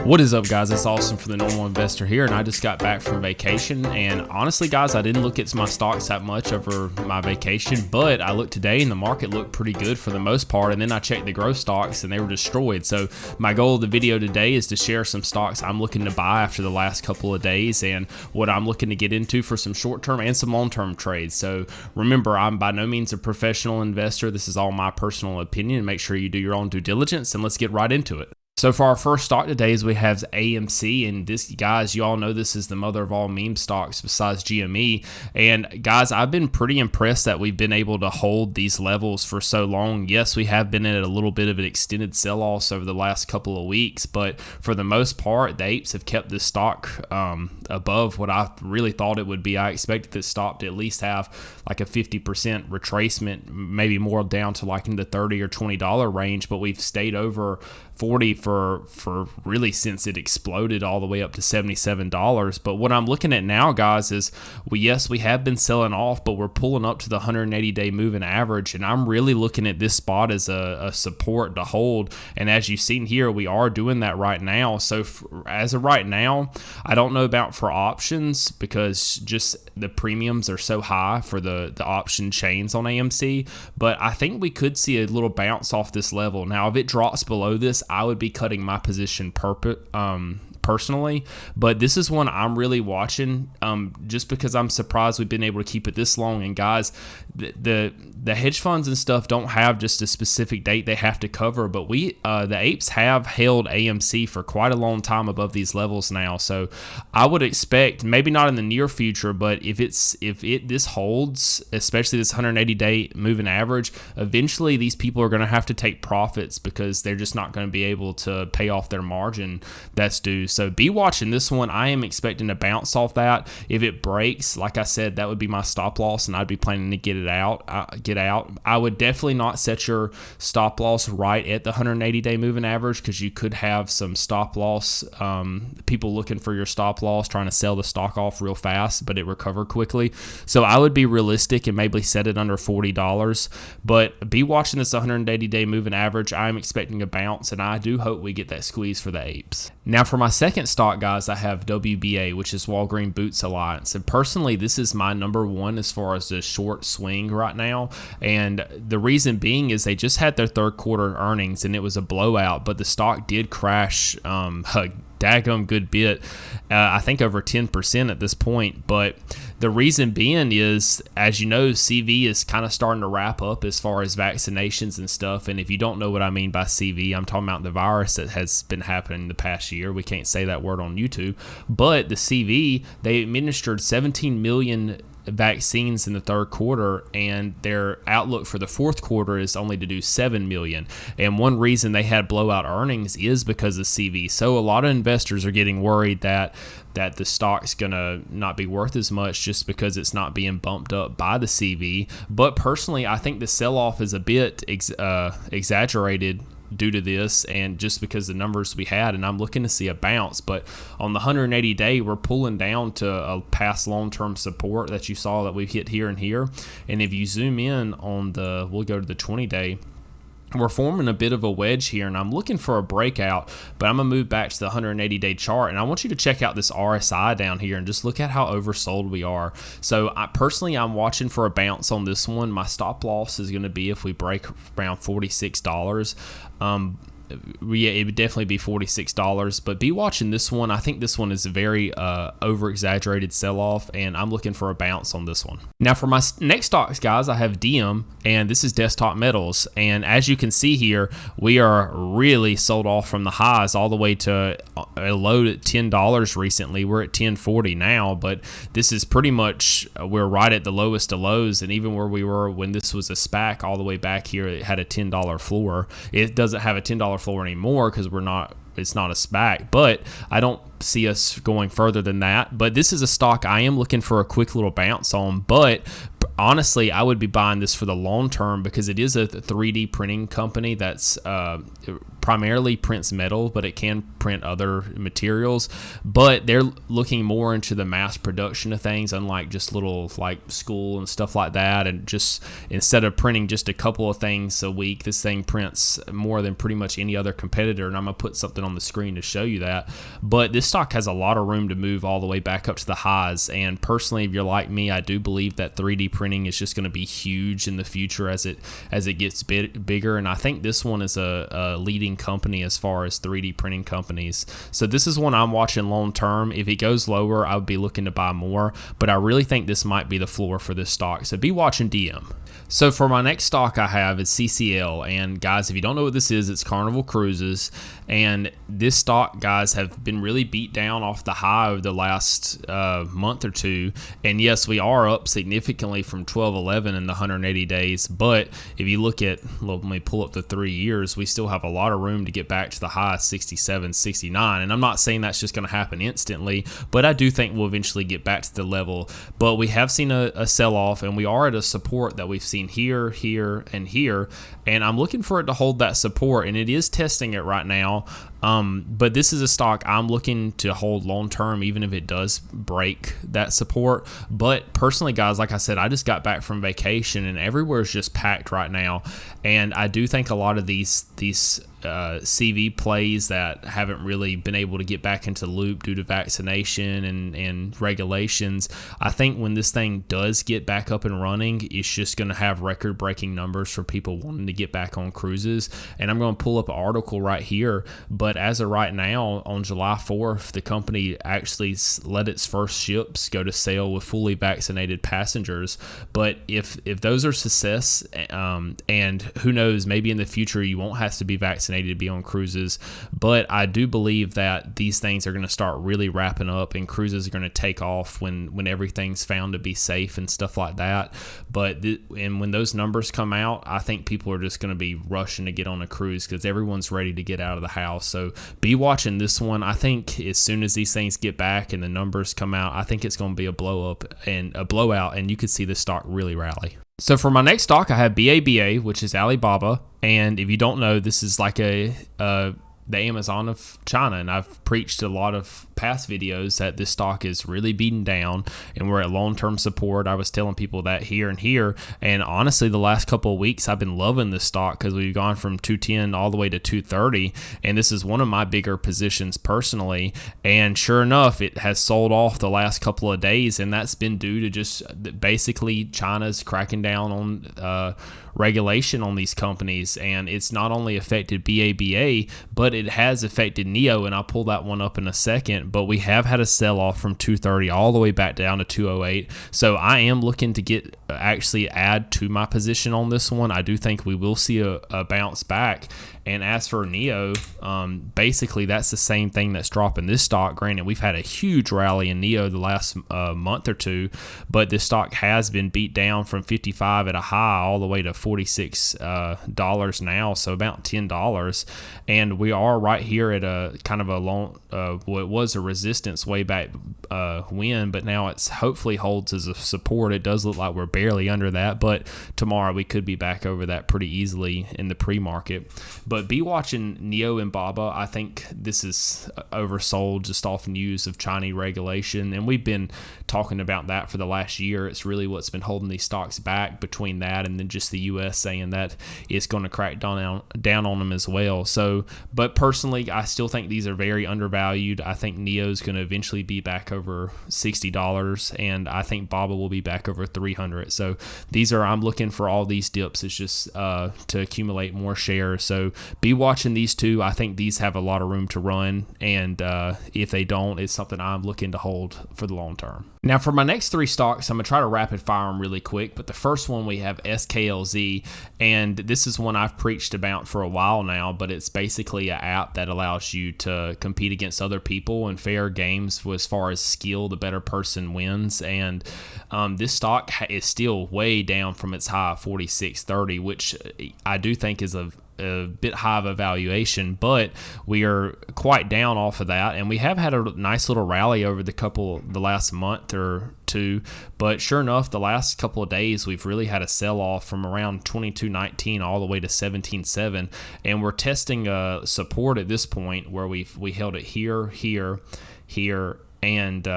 What is up, guys? It's Austin for the Normal Investor here, and I just got back from vacation. And honestly, guys, I didn't look at my stocks that much over my vacation, but I looked today and the market looked pretty good for the most part. And then I checked the growth stocks and they were destroyed. So my goal of the video today is to share some stocks I'm looking to buy after the last couple of days and what I'm looking to get into for some short-term and some long-term trades. So remember, I'm by no means a professional investor. This is all my personal opinion. Make sure you do your own due diligence, and let's get right into it. So for our first stock today is we have AMC, and this, guys, you all know this is the mother of all meme stocks besides GME. And guys, I've been pretty impressed that we've been able to hold these levels for so long. Yes, we have been at a little bit of an extended sell-off over the last couple of weeks, but for the most part, the apes have kept this stock above what I really thought it would be. I expected this stock to at least have like a 50% retracement, maybe more down to like in the $30 or $20 range, but we've stayed over 40 for really since it exploded all the way up to $77. But what I'm looking at now, guys, is we have been selling off, but we're pulling up to the 180-day moving average, and I'm really looking at this spot as a support to hold. And as you've seen here, we are doing that right now. So as of right now, I don't know about for options because just the premiums are so high for the option chains on AMC, but I think we could see a little bounce off this level. Now, if it drops below this, I would be cutting my position personally, but this is one I'm really watching just because I'm surprised we've been able to keep it this long. And guys, the hedge funds and stuff don't have just a specific date they have to cover, but the apes have held AMC for quite a long time above these levels now. So I would expect, maybe not in the near future, but if this holds, especially this 180-day moving average, eventually these people are going to have to take profits because they're just not going to be able to pay off their margin that's due. So be watching this one. I am expecting to bounce off that. If it breaks, like I said, that would be my stop loss, and I'd be planning to get out. I would definitely not set your stop loss right at the 180-day moving average because you could have some stop loss people looking for your stop loss, trying to sell the stock off real fast, but it recovered quickly. So I would be realistic and maybe set it under $40. But be watching this 180-day moving average. I'm expecting a bounce, and I do hope we get that squeeze for the apes. Now for my second stock, guys, I have WBA, which is Walgreen Boots Alliance. And personally, this is my number one as far as the short swing right now. And the reason being is they just had their third quarter earnings and it was a blowout, but the stock did crash a daggum good bit, I think over 10% at this point. But the reason being is, as you know, CV is kind of starting to wrap up as far as vaccinations and stuff. And if you don't know what I mean by CV, I'm talking about the virus that has been happening the past year. We can't say that word on YouTube, but the CV, they administered 17 million vaccines in the third quarter, and their outlook for the fourth quarter is only to do 7 million. And one reason they had blowout earnings is because of CV. So a lot of investors are getting worried that the stock's gonna not be worth as much just because it's not being bumped up by the CV. But personally, I think the sell-off is a bit exaggerated due to this, and just because the numbers we had, and I'm looking to see a bounce. But on the 180-day, we're pulling down to a past long-term support that you saw that we hit here and here. And if you zoom in on we'll go to the 20-day, we're forming a bit of a wedge here, and I'm looking for a breakout, but I'm going to move back to the 180-day chart, and I want you to check out this RSI down here and just look at how oversold we are. So I'm watching for a bounce on this one. My stop loss is going to be if we break around $46. Yeah, it would definitely be $46, but be watching this one. I think this one is a very over-exaggerated sell-off, and I'm looking for a bounce on this one. Now for my next stocks, guys, I have DM, and this is Desktop Metals. And as you can see here, we are really sold off from the highs all the way to a low at $10 recently. We're at $10.40 now, but this is pretty much, we're right at the lowest of lows, and even where we were when this was a SPAC all the way back here, it had a $10 floor. It doesn't have a $10 floor anymore because it's not a SPAC, but I don't see us going further than that. But this is a stock I am looking for a quick little bounce on, but honestly, I would be buying this for the long term because it is a 3D printing company that's primarily prints metal, but it can print other materials. But they're looking more into the mass production of things, unlike just little like school and stuff like that. And just instead of printing just a couple of things a week, this thing prints more than pretty much any other competitor. And I'm going to put something on the screen to show you that. But this stock has a lot of room to move all the way back up to the highs. And personally, if you're like me, I do believe that 3D printing is just going to be huge in the future as it gets bigger. And I think this one is a leading company as far as 3D printing companies. So this is one I'm watching long term. If it goes lower, I would be looking to buy more, but I really think this might be the floor for this stock. So be watching DM. So for my next stock I have is CCL, and guys, if you don't know what this is, it's Carnival Cruises, and this stock, guys, have been really beat down off the high over the last month or two, and yes, we are up significantly from 1211 in the 180 days, but if you look at, let me pull up the 3 years, we still have a lot of room to get back to the high 67, 69, and I'm not saying that's just going to happen instantly, but I do think we'll eventually get back to the level. But we have seen a sell-off, and we are at a support that we've seen here, and here, and I'm looking for it to hold that support, and it is testing it right now. But this is a stock I'm looking to hold long term, even if it does break that support. But personally, guys, like I said, I just got back from vacation, and everywhere is just packed right now. And I do think a lot of these CV plays that haven't really been able to get back into loop due to vaccination and regulations, I think when this thing does get back up and running, it's just going to have record-breaking numbers for people wanting to get back on cruises. And I'm going to pull up an article right here, but as of right now, on July 4th, the company actually let its first ships go to sail with fully vaccinated passengers. But if those are success, and who knows, maybe in the future you won't have to be vaccinated to be on cruises, but I do believe that these things are going to start really wrapping up, and cruises are going to take off when everything's found to be safe and stuff like that. But and when those numbers come out, I think people are just going to be rushing to get on a cruise because everyone's ready to get out of the house. So be watching this one. I think as soon as these things get back and the numbers come out, I think it's going to be a blowout, and you could see the stock really rally. So for my next stock, I have BABA, which is Alibaba. And if you don't know, this is like the Amazon of China, and I've preached a lot of past videos that this stock is really beaten down and we're at long-term support. I was telling people that here, and honestly the last couple of weeks I've been loving this stock because we've gone from 210 all the way to 230, and this is one of my bigger positions personally, and sure enough it has sold off the last couple of days, and that's been due to just basically China's cracking down on regulation on these companies, and it's not only affected BABA, but it has affected NEO, and I'll pull that one up in a second. But we have had a sell-off from 230 all the way back down to 208, so I am looking to actually add to my position on this one. I do think we will see a bounce back. And as for NEO, basically that's the same thing that's dropping this stock. Granted, we've had a huge rally in NEO the last month or two, but this stock has been beat down from 55 at a high all the way to $46 now, so about $10. And we are right here at a kind of a long, it was a resistance way back when, but now it's hopefully holds as a support. It does look like we're barely under that, but tomorrow we could be back over that pretty easily in the pre-market. But be watching NEO and BABA. I think this is oversold just off news of Chinese regulation, and we've been talking about that for the last year. It's really what's been holding these stocks back, between that and then just the U.S. saying that it's going to crack down on them as well. So, but personally, I still think these are very undervalued. I think NEO's going to eventually be back over $60, and I think BABA will be back over $300. So I'm looking for all these dips. It's just to accumulate more shares. So be watching these two. I think these have a lot of room to run, and if they don't, it's something I'm looking to hold for the long term. Now for my next three stocks, I'm going to try to rapid fire them really quick, but the first one we have SKLZ, and this is one I've preached about for a while now, but it's basically an app that allows you to compete against other people in fair games as far as skill. The better person wins, and this stock is still way down from its high of 46.30, which I do think is a bit high of a valuation, but we are quite down off of that, and we have had a nice little rally over the last month or two. But sure enough, the last couple of days we've really had a sell-off from around 22.19 all the way to 17.7, and we're testing support at this point where we held it here, and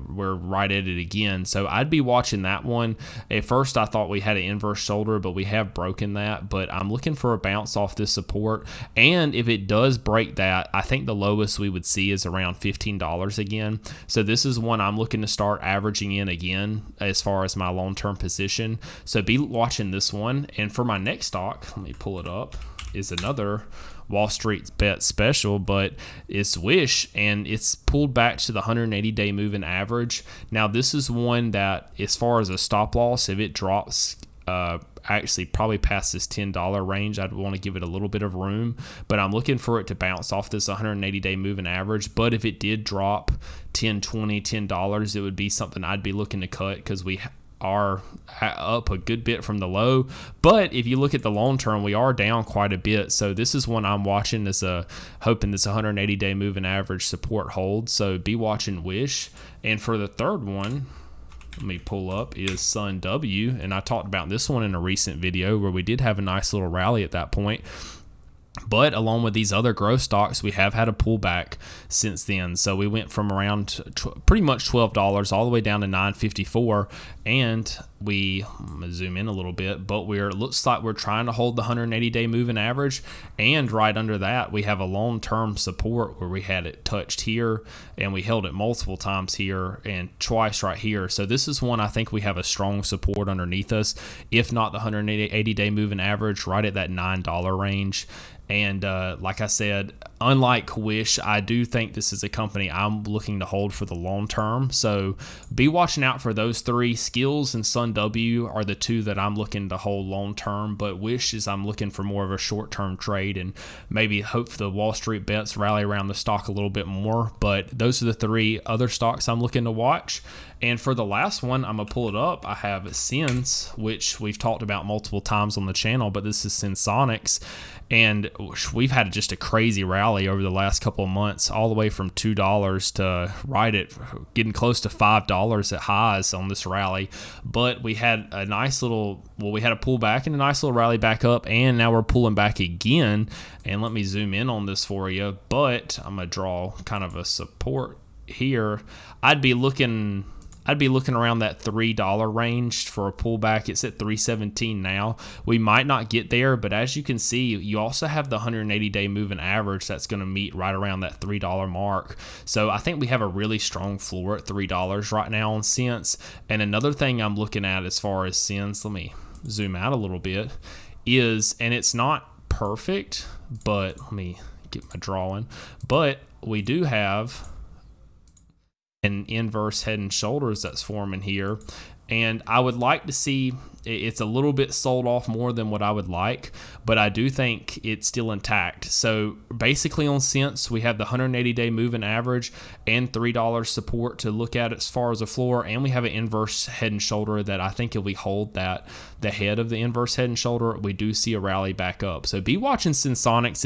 we're right at it again. So I'd be watching that one. At first I thought we had an inverse shoulder, but we have broken that. But I'm looking for a bounce off this support, and if it does break that, I think the lowest we would see is around $15 again. So this is one I'm looking to start averaging in again as far as my long-term position. So be watching this one. And for my next stock, let me pull it up, is another Wall Street bet special, but it's Wish, and it's pulled back to the 180-day moving average. Now this is one that, as far as a stop loss, if it drops actually probably past this $10 range, I'd want to give it a little bit of room, but I'm looking for it to bounce off this 180-day moving average. But if it did drop $10, it would be something I'd be looking to cut, because we are up a good bit from the low. But if you look at the long term, we are down quite a bit. So this is one I'm watching as hoping this 180-day moving average support holds. So be watching Wish. And for the third one, let me pull up, is SUNW, and I talked about this one in a recent video where we did have a nice little rally at that point. But along with these other growth stocks, we have had a pullback since then. So we went from around pretty much $12 all the way down to $9.54, and I'm gonna zoom in a little bit, but it looks like we're trying to hold the 180-day moving average, and right under that we have a long-term support where we had it touched here, and we held it multiple times here and twice right here. So this is one I think we have a strong support underneath us, if not the 180-day moving average, right at that $9 range. And like I said, unlike Wish, I do think this is a company I'm looking to hold for the long term. So be watching out for those three. Skills and SUNW are the two that I'm looking to hold long term, but Wish is I'm looking for more of a short term trade, and maybe hope the Wall Street bets rally around the stock a little bit more. But those are the three other stocks I'm looking to watch. And for the last one, I'm going to pull it up. I have SENS, which we've talked about multiple times on the channel, but this is Sensonics. And we've had just a crazy rally over the last couple of months, all the way from $2 to right at getting close to $5 at highs on this rally. But we had a nice little, we had a pullback and a nice little rally back up, and now we're pulling back again. And let me zoom in on this for you, but I'm going to draw kind of a support here. I'd be looking around that $3 range for a pullback. It's at $3.17 now. We might not get there, but as you can see, you also have the 180-day moving average that's going to meet right around that $3 mark. So I think we have a really strong floor at $3 right now on SENS. And another thing I'm looking at as far as SENS, let me zoom out a little bit, is, and it's not perfect, but let me get my drawing, but we do have an inverse head and shoulders that's forming here, and I would like to see it's a little bit sold off more than what I would like, but I do think it's still intact. So basically on SENS, we have the 180-day moving average and $3 support to look at as far as a floor, and we have an inverse head and shoulder that I think if we hold that, the head of the inverse head and shoulder, we do see a rally back up. So be watching Sensonics.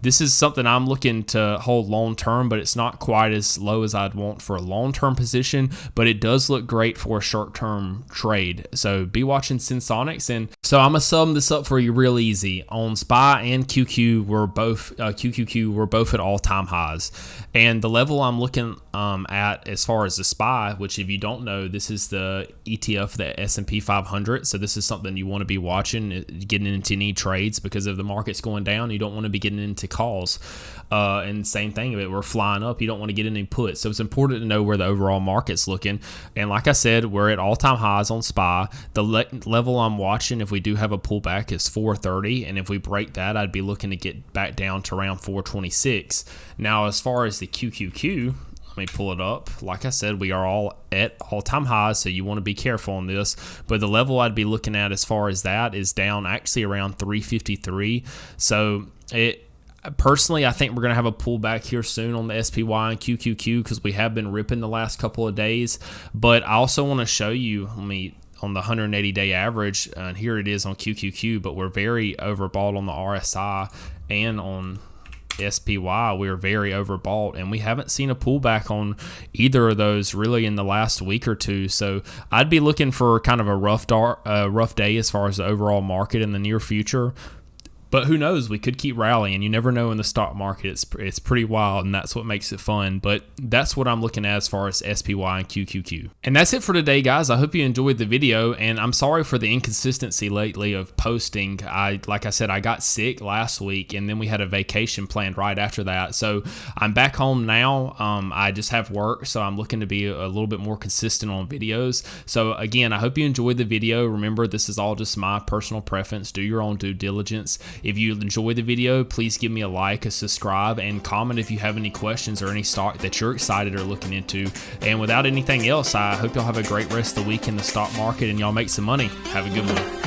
This is something I'm looking to hold long term, but it's not quite as low as I'd want for a long term position, but it does look great for a short term trade. So be watching Sensonics. And so I'm gonna sum this up for you real easy. On SPY and QQQ, we're both at all-time highs, and the level I'm looking at as far as the SPY, which if you don't know, this is the ETF, the S&P 500. So this is something you want to be watching, getting into any trades, because if the market's going down, you don't want to be getting into calls. And same thing, if we're flying up, you don't want to get any puts. So it's important to know where the overall market's looking. And like I said, we're at all-time highs on SPY. The level I'm watching, if we do have a pullback, is 430, and if we break that, I'd be looking to get back down to around 426. Now, as far as the QQQ, let me pull it up. Like I said, we are all at all-time highs, so you want to be careful on this. But the level I'd be looking at as far as that is down actually around 353. So personally, I think we're going to have a pullback here soon on the SPY and QQQ, because we have been ripping the last couple of days. But I also want to show you, on the 180-day average, and here it is on QQQ, but we're very overbought on the RSI and on SPY. We're very overbought, and we haven't seen a pullback on either of those really in the last week or two. So I'd be looking for kind of a rough day as far as the overall market in the near future. But who knows? We could keep rallying. You never know in the stock market. It's pretty wild, and that's what makes it fun. But that's what I'm looking at as far as SPY and QQQ. And that's it for today, guys. I hope you enjoyed the video, and I'm sorry for the inconsistency lately of posting. Like I said, I got sick last week, and then we had a vacation planned right after that. So I'm back home now. I just have work, so I'm looking to be a little bit more consistent on videos. So again, I hope you enjoyed the video. Remember, this is all just my personal preference. Do your own due diligence. If you enjoyed the video, please give me a like, a subscribe, and comment if you have any questions or any stock that you're excited or looking into. And without anything else, I hope y'all have a great rest of the week in the stock market and y'all make some money. Have a good one.